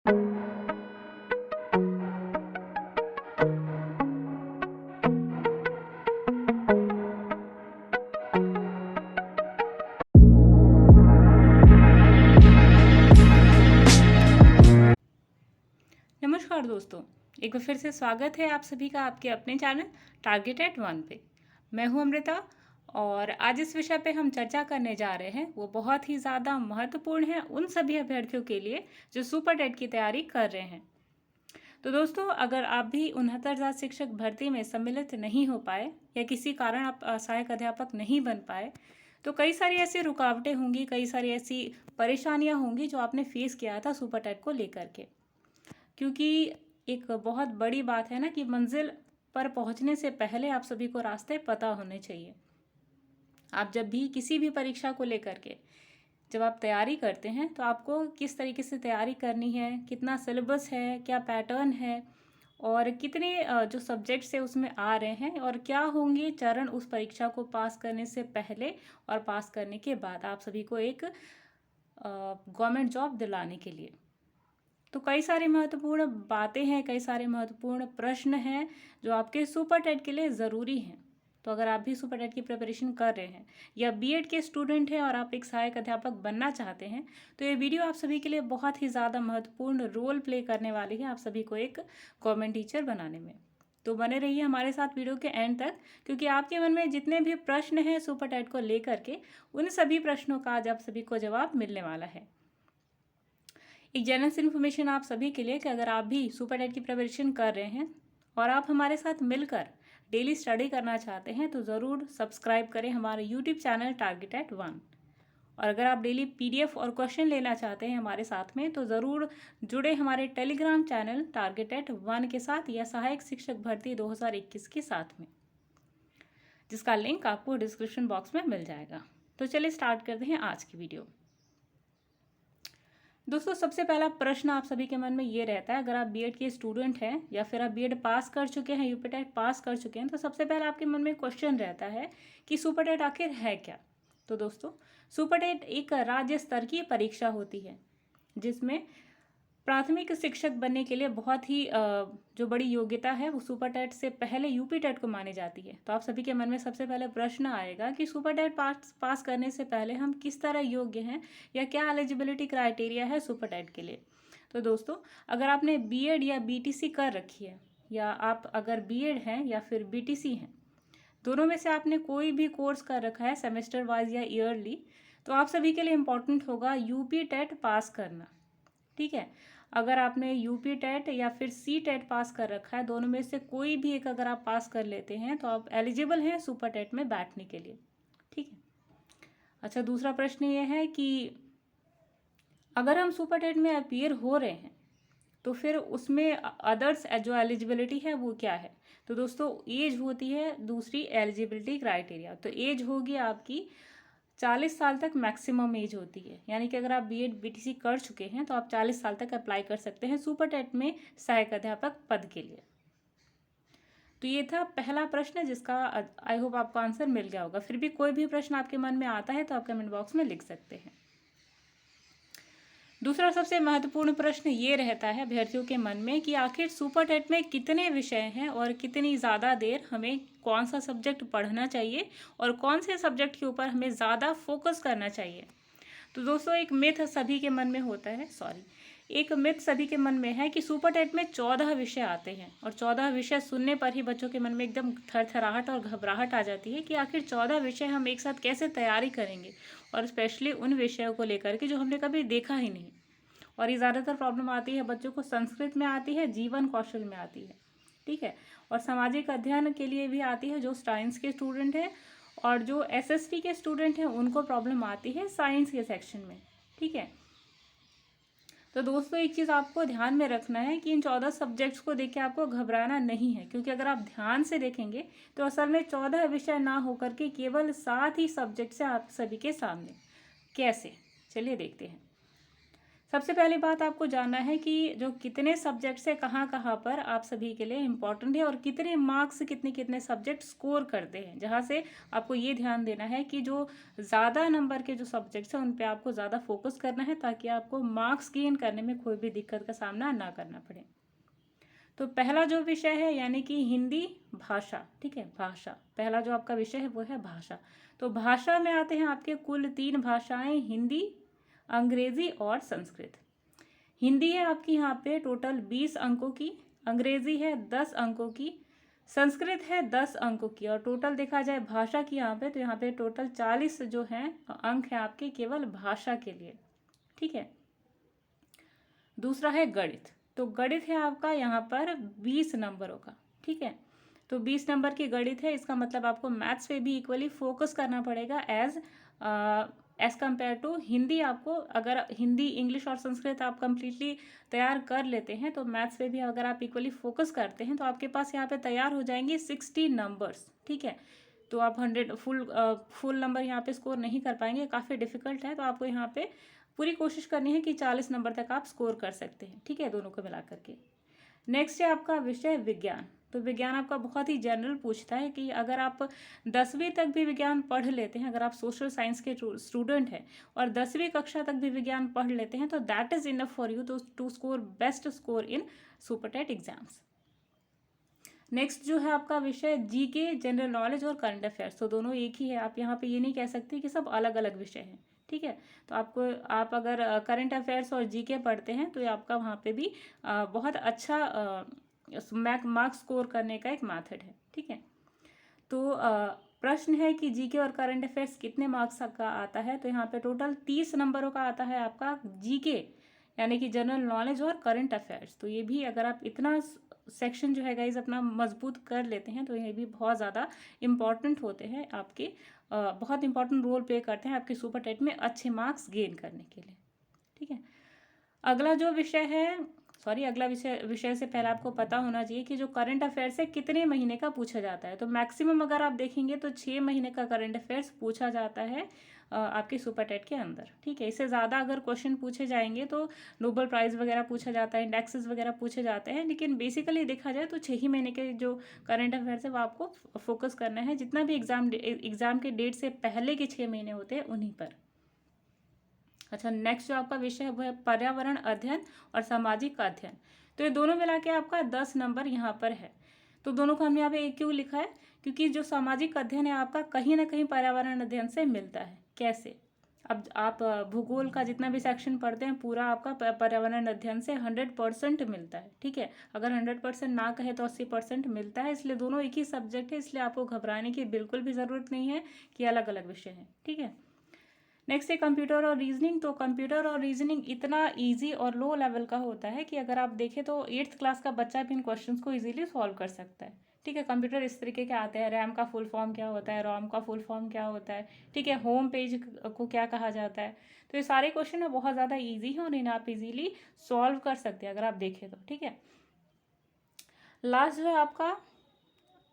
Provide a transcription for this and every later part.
नमस्कार दोस्तों, एक बार फिर से स्वागत है आप सभी का आपके अपने चैनल टारगेट एट वन पे। मैं हूं अमृता और आज इस विषय पे हम चर्चा करने जा रहे हैं वो बहुत ही ज़्यादा महत्वपूर्ण है उन सभी अभ्यर्थियों के लिए जो सुपर टेट की तैयारी कर रहे हैं। तो दोस्तों, अगर आप भी 69,000 शिक्षक भर्ती में सम्मिलित नहीं हो पाए या किसी कारण आप सहायक अध्यापक नहीं बन पाए, तो कई सारी ऐसी रुकावटें होंगी, कई सारी ऐसी परेशानियां होंगी जो आपने फेस किया था सुपर टेट को लेकर के। क्योंकि एक बहुत बड़ी बात है ना कि मंजिल पर पहुंचने से पहले आप सभी को रास्ते पता होने चाहिए। आप जब भी किसी भी परीक्षा को लेकर के जब आप तैयारी करते हैं तो आपको किस तरीके से तैयारी करनी है, कितना सिलेबस है, क्या पैटर्न है और कितने जो सब्जेक्ट्स है उसमें आ रहे हैं और क्या होंगे चरण उस परीक्षा को पास करने से पहले और पास करने के बाद आप सभी को एक गवर्नमेंट जॉब दिलाने के लिए। तो कई सारी महत्वपूर्ण बातें हैं, कई सारे महत्वपूर्ण प्रश्न हैं जो आपके सुपर टेट के लिए ज़रूरी हैं। तो अगर आप भी सुपर टेट की प्रिपरेशन कर रहे हैं या बीएड के स्टूडेंट हैं और आप एक सहायक अध्यापक बनना चाहते हैं, तो ये वीडियो आप सभी के लिए बहुत ही ज़्यादा महत्वपूर्ण रोल प्ले करने वाली है आप सभी को एक गवर्नमेंट टीचर बनाने में। तो बने रहिए हमारे साथ वीडियो के एंड तक, क्योंकि आपके मन में जितने भी प्रश्न हैं सुपर टेट को लेकर के, उन सभी प्रश्नों का आज आप सभी को जवाब मिलने वाला है। एक जनरल इन्फॉर्मेशन आप सभी के लिए कि अगर आप भी सुपर टेट की प्रिपरेशन कर रहे हैं और आप हमारे साथ मिलकर डेली स्टडी करना चाहते हैं तो ज़रूर सब्सक्राइब करें हमारे YouTube channel target at one. और अगर आप डेली पीडीएफ और क्वेश्चन लेना चाहते हैं हमारे साथ में तो ज़रूर जुड़े हमारे Telegram channel target at one के साथ या सहायक शिक्षक भर्ती 2021 के साथ में, जिसका लिंक आपको डिस्क्रिप्शन बॉक्स में मिल जाएगा। तो चलिए स्टार्ट करते हैं आज की वीडियो। दोस्तों, सबसे पहला प्रश्न आप सभी के मन में ये रहता है, अगर आप बीएड के स्टूडेंट हैं या फिर आप बीएड पास कर चुके हैं, यूपी टेट पास कर चुके हैं, तो सबसे पहला आपके मन में क्वेश्चन रहता है कि सुपर टेट आखिर है क्या। तो दोस्तों, सुपर टेट एक राज्य स्तर की परीक्षा होती है जिसमें प्राथमिक शिक्षक बनने के लिए बहुत ही जो बड़ी योग्यता है वो सुपर टेट से पहले यूपी टेट को मानी जाती है। तो आप सभी के मन में सबसे पहले प्रश्न आएगा कि सुपर टेट पास करने से पहले हम किस तरह योग्य हैं या क्या एलिजिबिलिटी क्राइटेरिया है सुपर टेट के लिए। तो दोस्तों, अगर आपने बीएड या बीटीसी कर रखी है या आप अगर बीएड हैं या फिर बीटीसी हैं, दोनों में से आपने कोई भी कोर्स कर रखा है सेमेस्टर वाइज या ईयरली, तो आप सभी के लिए इम्पोर्टेंट होगा यूपी टेट पास करना। ठीक है, अगर आपने यूपी टेट या फिर सी टेट पास कर रखा है, दोनों में से कोई भी एक अगर आप पास कर लेते हैं तो आप एलिजिबल हैं सुपर टेट में बैठने के लिए। ठीक है। अच्छा, दूसरा प्रश्न ये है कि अगर हम सुपर टेट में अपीयर हो रहे हैं तो फिर उसमें अदर्स जो एलिजिबिलिटी है वो क्या है। तो दोस्तों, एज होती है दूसरी एलिजिबिलिटी क्राइटेरिया। तो एज होगी आपकी 40 साल तक मैक्सिमम एज होती है, यानी कि अगर आप बीएड बीटीसी कर चुके हैं तो आप 40 साल तक अप्लाई कर सकते हैं सुपर टेट में सहायक अध्यापक पद के लिए। तो ये था पहला प्रश्न जिसका आई होप आपको आंसर मिल गया होगा। फिर भी कोई भी प्रश्न आपके मन में आता है तो आप कमेंट बॉक्स में लिख सकते हैं। दूसरा सबसे महत्वपूर्ण प्रश्न ये रहता है अभ्यर्थियों के मन में कि आखिर सुपर टेट में कितने विषय हैं और कितनी ज़्यादा देर हमें कौन सा सब्जेक्ट पढ़ना चाहिए और कौन से सब्जेक्ट के ऊपर हमें ज़्यादा फोकस करना चाहिए। तो दोस्तों, एक मिथ सभी के मन में होता है, एक मिथ सभी के मन में है कि सुपर टेट में 14 विषय आते हैं और 14 विषय सुनने पर ही बच्चों के मन में एकदम थरथराहट और घबराहट आ जाती है कि आखिर 14 विषय हम एक साथ कैसे तैयारी करेंगे, और स्पेशली उन विषयों को लेकर के जो हमने कभी देखा ही नहीं। और ये ज़्यादातर प्रॉब्लम आती है बच्चों को संस्कृत में आती है, जीवन कौशल में आती है। ठीक है, और सामाजिक अध्ययन के लिए भी आती है जो साइंस के स्टूडेंट हैं, और जो एसएसटी के स्टूडेंट हैं उनको प्रॉब्लम आती है साइंस के सेक्शन में। ठीक है, तो दोस्तों, एक चीज़ आपको ध्यान में रखना है कि इन 14 सब्जेक्ट्स को देख के आपको घबराना नहीं है, क्योंकि अगर आप ध्यान से देखेंगे तो असल में 14 विषय ना होकर के केवल 7 ही सब्जेक्ट्स हैं आप सभी के सामने। कैसे, चलिए देखते हैं। सबसे पहली बात आपको जानना है कि जो कितने सब्जेक्ट से कहाँ-कहाँ पर आप सभी के लिए इम्पोर्टेंट है और कितने मार्क्स कितने-कितने सब्जेक्ट स्कोर करते हैं। जहाँ से आपको ये ध्यान देना है कि जो ज़्यादा नंबर के जो सब्जेक्ट्स हैं उन पे आपको ज़्यादा फोकस करना है, ताकि आपको मार्क्स गेन करने में कोई भी दिक्कत का सामना ना करना पड़े। तो पहला जो विषय है यानी कि हिंदी भाषा, ठीक है, भाषा पहला जो आपका विषय है वो है भाषा। तो भाषा में आते हैं आपके कुल 3 भाषाएं, हिंदी, अंग्रेजी और संस्कृत। हिंदी है आपकी यहाँ पे टोटल 20 अंकों की, अंग्रेजी है 10 अंकों की, संस्कृत है 10 अंकों की, और टोटल देखा जाए भाषा की यहाँ पे तो यहाँ पे टोटल 40 जो हैं अंक हैं आपके केवल भाषा के लिए, ठीक है। दूसरा है गणित। तो गणित है आपका यहाँ पर 20 नंबरों का, ठीक है। तो 20 नंबर की गणित है, इसका मतलब आपको मैथ्स पे भी इक्वली फोकस करना पड़ेगा एज कम्पेयर टू हिंदी। आपको अगर हिंदी, इंग्लिश और संस्कृत आप कंप्लीटली तैयार कर लेते हैं तो मैथ्स पे भी अगर आप इक्वली फोकस करते हैं तो आपके पास यहाँ पे तैयार हो जाएंगे 60 नंबर्स, ठीक है। तो आप 100 फुल नंबर यहाँ पे स्कोर नहीं कर पाएंगे, काफ़ी डिफिकल्ट है। तो आपको यहाँ पे पूरी कोशिश करनी है कि 40 नंबर तक आप स्कोर कर सकते हैं, ठीक है, दोनों को मिला करके। नेक्स्ट है आपका विषय विज्ञान। तो विज्ञान आपका बहुत ही जनरल पूछता है कि अगर आप 10वीं तक भी विज्ञान पढ़ लेते हैं, अगर आप सोशल साइंस के स्टूडेंट हैं और 10वीं कक्षा तक भी विज्ञान पढ़ लेते हैं तो that is enough for you to score best score in super TET exams. Next जो है आपका विषय जीके, जनरल नॉलेज और करंट अफेयर्स। तो दोनों एक ही है, आप यहाँ पे ये नहीं कह सकते कि सब अलग अलग विषय हैं, ठीक है। तो आप अगर करंट अफेयर्स और जीके पढ़ते हैं तो ये आपका वहाँ पे भी बहुत अच्छा मार्क्स स्कोर करने का एक मेथड है, ठीक है। तो प्रश्न है कि जीके और करंट अफेयर्स कितने मार्क्स का आता है। तो यहाँ पे टोटल 30 नंबरों का आता है आपका जीके, यानी कि जनरल नॉलेज और करंट अफेयर्स। तो ये भी अगर आप इतना सेक्शन जो है गाइज अपना मजबूत कर लेते हैं तो ये भी बहुत ज़्यादा इम्पॉर्टेंट होते हैं आपके, बहुत इंपॉर्टेंट रोल प्ले करते हैं आपके सुपर टेट में अच्छे मार्क्स गेन करने के लिए, ठीक है। अगला जो विषय है, अगला विषय से पहले आपको पता होना चाहिए कि जो करंट अफेयर्स है कितने महीने का पूछा जाता है। तो मैक्सिमम अगर आप देखेंगे तो 6 महीने का करंट अफेयर्स पूछा जाता है आपके सुपर टेट के अंदर, ठीक है। इससे ज़्यादा अगर क्वेश्चन पूछे जाएंगे तो नोबल प्राइज़ वगैरह पूछा जाता है, इंडेक्सेस वगैरह पूछे जाते हैं, लेकिन बेसिकली देखा जाए तो 6 ही महीने के जो करंट अफेयर्स है वो आपको फोकस करना है। जितना भी एग्ज़ाम के डेट से पहले के 6 महीने होते हैं उन्हीं पर। अच्छा, नेक्स्ट जो आपका विषय है वो है पर्यावरण अध्ययन और सामाजिक अध्ययन। तो ये दोनों मिला के आपका 10 नंबर यहाँ पर है। तो दोनों को हमने यहाँ पे एक क्यों लिखा है, क्योंकि जो सामाजिक अध्ययन है आपका कहीं ना कहीं पर्यावरण अध्ययन से मिलता है। कैसे? अब आप भूगोल का जितना भी सेक्शन पढ़ते हैं पूरा आपका पर्यावरण अध्ययन से 100% मिलता है, ठीक है। अगर 100% ना कहे तो 80% मिलता है, इसलिए दोनों एक ही सब्जेक्ट है, इसलिए आपको घबराने की बिल्कुल भी ज़रूरत नहीं है कि अलग अलग विषय हैं, ठीक है। नेक्स्ट है कंप्यूटर और रीजनिंग। तो कंप्यूटर और रीजनिंग इतना इजी और लो लेवल का होता है कि अगर आप देखें तो 8th क्लास का बच्चा भी इन क्वेश्चंस को इजीली सॉल्व कर सकता है, ठीक है। कंप्यूटर इस तरीके के आते हैं, रैम का फुल फॉर्म क्या होता है, रोम का फुल फॉर्म क्या होता है, ठीक है, होम पेज को क्या कहा जाता है। तो ये सारे क्वेश्चन है बहुत ज़्यादा ईजी हैं और इन्हें आप इजीली सॉल्व कर सकते हैं अगर आप देखें तो, ठीक है। लास्ट जो है आपका,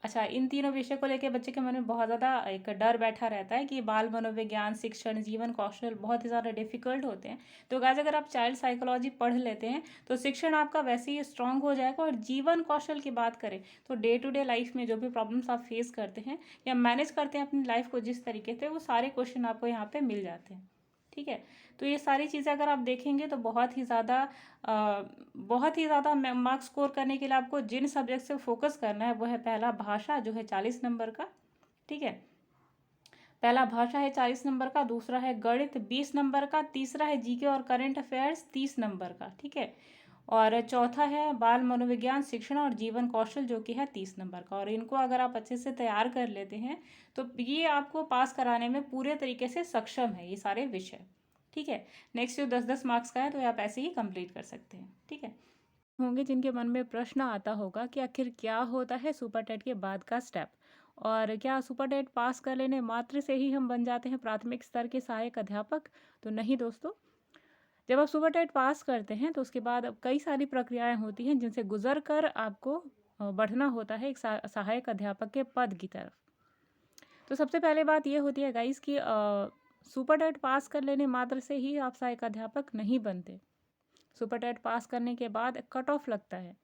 अच्छा, इन तीनों विषय को लेकर बच्चे के मन में बहुत ज़्यादा एक डर बैठा रहता है कि बाल मनोविज्ञान, शिक्षण, जीवन कौशल बहुत ही ज़्यादा डिफिकल्ट होते हैं। तो गाइस अगर आप चाइल्ड साइकोलॉजी पढ़ लेते हैं तो शिक्षण आपका वैसे ही स्ट्रांग हो जाएगा। और जीवन कौशल की बात करें तो डे टू डे लाइफ में जो भी प्रॉब्लम्स आप फेस करते हैं या मैनेज करते हैं अपनी लाइफ को जिस तरीके से, वो सारे क्वेश्चन आपको यहाँ पर मिल जाते हैं, ठीक है। तो ये सारी चीज़ें अगर आप देखेंगे तो बहुत ही ज़्यादा मार्क्स स्कोर करने के लिए आपको जिन सब्जेक्ट से फोकस करना है वो है पहला भाषा जो है 40 नंबर का, ठीक है। पहला भाषा है 40 नंबर का, दूसरा है गणित 20 नंबर का, तीसरा है जीके और करंट अफेयर्स 30 नंबर का, ठीक है। और चौथा है बाल मनोविज्ञान, शिक्षण और जीवन कौशल जो कि है 30 नंबर का। और इनको अगर आप अच्छे से तैयार कर लेते हैं तो ये आपको पास कराने में पूरे तरीके से सक्षम है ये सारे विषय, ठीक है। नेक्स्ट जो 10-10 मार्क्स का है तो आप ऐसे ही कंप्लीट कर सकते हैं, ठीक है। होंगे जिनके मन में प्रश्न आता होगा कि आखिर क्या होता है सुपर टेट के बाद का स्टेप, और क्या सुपर टेट पास कर लेने मात्र से ही हम बन जाते हैं प्राथमिक स्तर के सहायक अध्यापक। तो नहीं दोस्तों, जब आप सुपर टेट पास करते हैं तो उसके बाद कई सारी प्रक्रियाएं होती हैं जिनसे गुजर कर आपको बढ़ना होता है एक सहायक अध्यापक के पद की तरफ। तो सबसे पहले बात ये होती है गाइस कि सुपर टेट पास कर लेने मात्र से ही आप सहायक अध्यापक नहीं बनते। सुपर टेट पास करने के बाद कट ऑफ लगता है,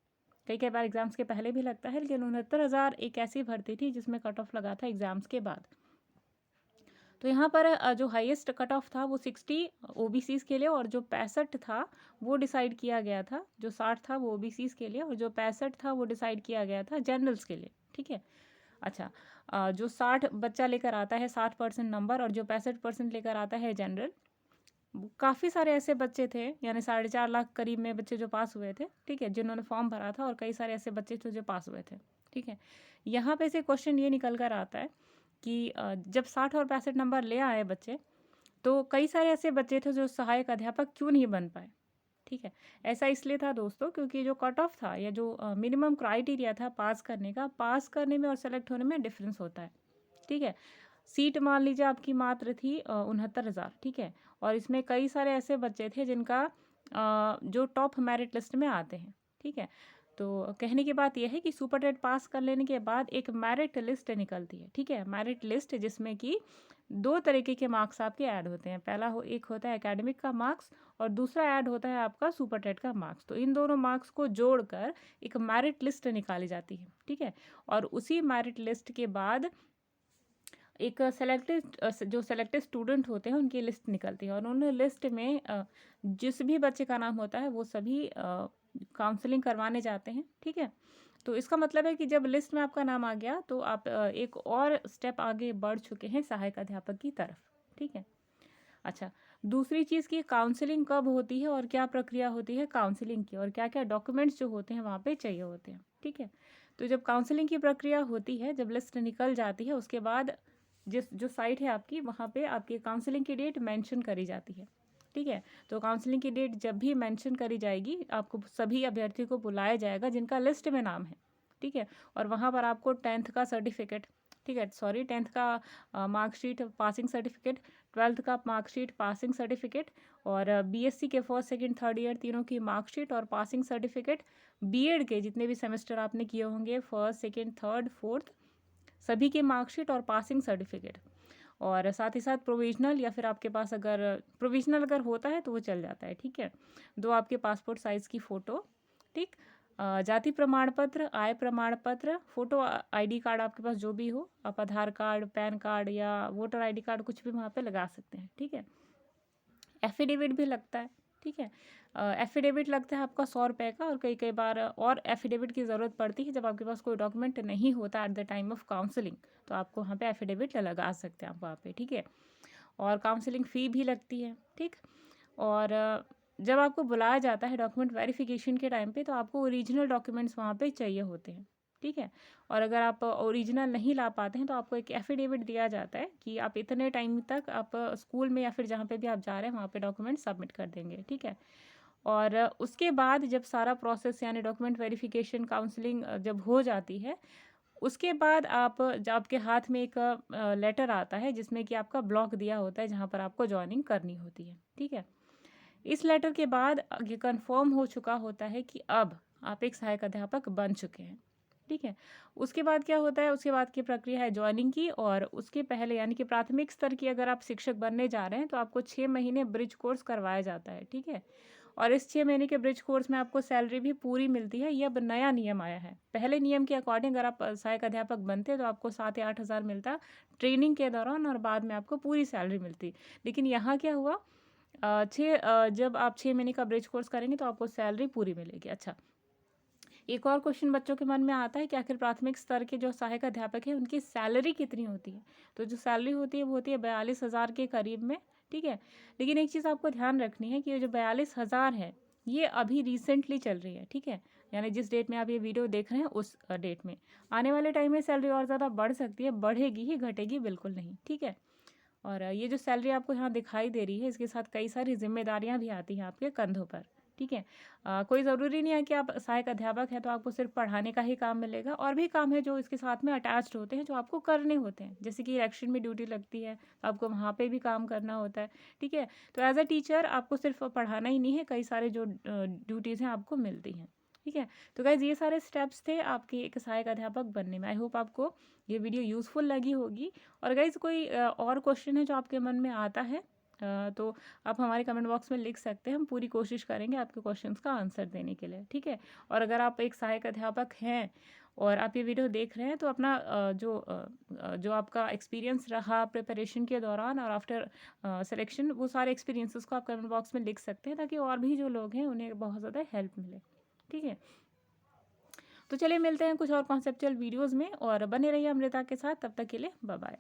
कई कई बार एग्ज़ाम्स के पहले भी लगता है, लेकिन 69,000 एक ऐसी भर्ती थी जिसमें कट ऑफ लगा था एग्ज़ाम्स के बाद। तो यहाँ पर जो हाईएस्ट कट ऑफ था वो 60 ओबीसीज़ के लिए, और जो 65 था वो डिसाइड किया गया था, जो 60 था वो ओबीसीज़ के लिए और जो 65 था वो डिसाइड किया गया था जनरल्स के लिए, ठीक है। अच्छा, जो 60 बच्चा लेकर आता है 60% नंबर और जो 65% लेकर आता है जनरल, काफ़ी सारे ऐसे बच्चे थे, यानी 4.5 लाख करीब में बच्चे जो पास हुए थे, ठीक है, जिन्होंने फॉर्म भरा था, और कई सारे ऐसे बच्चे थे जो पास हुए थे, ठीक है। यहाँ पे से क्वेश्चन ये निकल कर आता है कि जब 60 और 65 नंबर ले आए बच्चे, तो कई सारे ऐसे बच्चे थे जो सहायक अध्यापक क्यों नहीं बन पाए, ठीक है। ऐसा इसलिए था दोस्तों क्योंकि जो कट ऑफ था या जो मिनिमम क्राइटेरिया था पास करने का, पास करने में और सेलेक्ट होने में डिफरेंस होता है, ठीक है। सीट मान लीजिए आपकी मात्र थी 69,000, ठीक है, और इसमें कई सारे ऐसे बच्चे थे जिनका जो टॉप मेरिट लिस्ट में आते हैं, ठीक है। तो कहने की बात यह है कि सुपर टेट पास कर लेने के बाद एक मेरिट लिस्ट निकलती है, ठीक है, मेरिट लिस्ट, जिसमें कि 2 तरीके के मार्क्स आपके ऐड होते हैं। पहला एक होता है एकेडमिक का मार्क्स और दूसरा ऐड होता है आपका सुपर टेट का मार्क्स। तो इन दोनों मार्क्स को जोड़कर एक मेरिट लिस्ट निकाली जाती है, ठीक है, और उसी मेरिट लिस्ट के बाद एक जो सेलेक्टेड स्टूडेंट होते हैं उनकी लिस्ट निकलती है, और उन लिस्ट में जिस भी बच्चे का नाम होता है वो सभी काउंसलिंग करवाने जाते हैं, ठीक है। तो इसका मतलब है कि जब लिस्ट में आपका नाम आ गया तो आप एक और स्टेप आगे बढ़ चुके हैं सहायक अध्यापक की तरफ, ठीक है। अच्छा, दूसरी चीज़ की काउंसलिंग कब होती है और क्या प्रक्रिया होती है काउंसलिंग की, और क्या क्या डॉक्यूमेंट्स जो होते हैं वहाँ पे चाहिए होते हैं, ठीक है। तो जब काउंसलिंग की प्रक्रिया होती है, जब लिस्ट निकल जाती है, उसके बाद जो साइट है आपकी, वहाँ पे आपकी काउंसलिंग की डेट मेंशन करी जाती है, ठीक है। तो काउंसलिंग की डेट जब भी मेंशन करी जाएगी, आपको सभी अभ्यर्थी को बुलाया जाएगा जिनका लिस्ट में नाम है, ठीक है, और वहाँ पर आपको 10th का सर्टिफिकेट, ठीक है, सॉरी 10th का मार्कशीट पासिंग सर्टिफिकेट, 12th का मार्कशीट पासिंग सर्टिफिकेट, और बीएससी के फर्स्ट सेकंड थर्ड ईयर तीनों की मार्कशीट और पासिंग सर्टिफिकेट, बीएड के जितने भी सेमेस्टर आपने किए होंगे फर्स्ट सेकंड थर्ड फोर्थ, सभी के मार्कशीट और पासिंग सर्टिफिकेट, और साथ ही साथ प्रोविजनल, या फिर आपके पास अगर प्रोविजनल अगर होता है तो वो चल जाता है, ठीक है, 2 आपके पासपोर्ट साइज़ की फ़ोटो, ठीक, जाति प्रमाण पत्र, आय प्रमाण पत्र, फ़ोटो आईडी कार्ड आपके पास जो भी हो, आप आधार कार्ड, पैन कार्ड या वोटर आईडी कार्ड कुछ भी वहाँ पे लगा सकते हैं, ठीक है। एफिडेविट भी लगता है, ठीक है। एफिडेविट लगता है आपका 100 रुपये का, और कई कई बार और एफिडेविट की ज़रूरत पड़ती है जब आपके पास कोई डॉक्यूमेंट नहीं होता at the time of counselling, तो आपको वहाँ पे एफिडेविट लगा सकते हैं आप वहाँ पे, ठीक है। और काउंसलिंग फ़ी भी लगती है, ठीक। और जब आपको बुलाया जाता है डॉक्यूमेंट वेरिफिकेशन के टाइम पे, तो आपको ओरिजिनल डॉक्यूमेंट्स वहाँ पे चाहिए होते हैं, ठीक है। और अगर आप ओरिजिनल नहीं ला पाते हैं तो आपको एक एफिडेविट दिया जाता है कि आप इतने टाइम तक आप स्कूल में या फिर जहाँ पे भी आप जा रहे हैं वहाँ पे डॉक्यूमेंट सबमिट कर देंगे, ठीक है। और उसके बाद जब सारा प्रोसेस यानी डॉक्यूमेंट वेरिफिकेशन काउंसलिंग जब हो जाती है, उसके बाद आप जब आपके हाथ में एक लेटर आता है जिसमें कि आपका ब्लॉक दिया होता है जहाँ पर आपको जॉइनिंग करनी होती है, ठीक है। इस लेटर के बाद ये कंफर्म हो चुका होता है कि अब आप एक सहायक अध्यापक बन चुके हैं, ठीक है। उसके बाद क्या होता है, उसके बाद की प्रक्रिया है जॉइनिंग की, और उसके पहले यानी कि प्राथमिक स्तर की अगर आप शिक्षक बनने जा रहे हैं तो आपको 6 महीने ब्रिज कोर्स करवाया जाता है, ठीक है। और इस 6 महीने के ब्रिज कोर्स में आपको सैलरी भी पूरी मिलती है। ये अब नया नियम आया है, पहले नियम के अकॉर्डिंग अगर आप सहायक अध्यापक बनते तो आपको 7 या 8 हज़ार मिलता ट्रेनिंग के दौरान, और बाद में आपको पूरी सैलरी मिलती। लेकिन यहाँ क्या हुआ, जब आप 6 महीने का ब्रिज कोर्स करेंगे तो आपको सैलरी पूरी मिलेगी। अच्छा, एक और क्वेश्चन बच्चों के मन में आता है कि आखिर प्राथमिक स्तर के जो सहायक अध्यापक हैं उनकी सैलरी कितनी होती है। तो जो सैलरी होती है वो होती है 42,000 के करीब में, ठीक है। लेकिन एक चीज़ आपको ध्यान रखनी है कि ये जो 42,000 है ये अभी रिसेंटली चल रही है, ठीक है, यानी जिस डेट में आप ये वीडियो देख रहे हैं उस डेट में। आने वाले टाइम में सैलरी और ज़्यादा बढ़ सकती है, बढ़ेगी ही, घटेगी बिल्कुल नहीं, ठीक है। और ये जो सैलरी आपको यहाँ दिखाई दे रही है इसके साथ कई सारी जिम्मेदारियाँ भी आती हैं आपके कंधों पर, ठीक है। कोई ज़रूरी नहीं है कि आप सहायक अध्यापक हैं तो आपको सिर्फ पढ़ाने का ही काम मिलेगा, और भी काम है जो इसके साथ में अटैच्ड होते हैं जो आपको करने होते हैं, जैसे कि इलेक्शन में ड्यूटी लगती है तो आपको वहाँ पे भी काम करना होता है, ठीक है। तो एज अ टीचर आपको सिर्फ पढ़ाना ही नहीं है, कई सारे जो ड्यूटीज़ हैं आपको मिलती हैं, ठीक है। तो गाइज ये सारे स्टेप्स थे आपके एक सहायक अध्यापक बनने में। आई होप आपको ये वीडियो यूज़फुल लगी होगी। और गाइज कोई और क्वेश्चन है जो आपके मन में आता है तो आप हमारे कमेंट बॉक्स में लिख सकते हैं, हम पूरी कोशिश करेंगे आपके क्वेश्चंस का आंसर देने के लिए, ठीक है। और अगर आप एक सहायक अध्यापक हैं और आप ये वीडियो देख रहे हैं तो अपना जो आपका एक्सपीरियंस रहा प्रिपरेशन के दौरान और आफ्टर सिलेक्शन, वो सारे एक्सपीरियंसेस को आप कमेंट बॉक्स में लिख सकते हैं, ताकि और भी जो लोग हैं उन्हें बहुत ज़्यादा हेल्प मिले, ठीक है। तो चलिए मिलते हैं कुछ और कॉन्सेप्चुअल वीडियोज़ में, और बने रहिए अमृता के साथ। तब तक के लिए बाय बाय।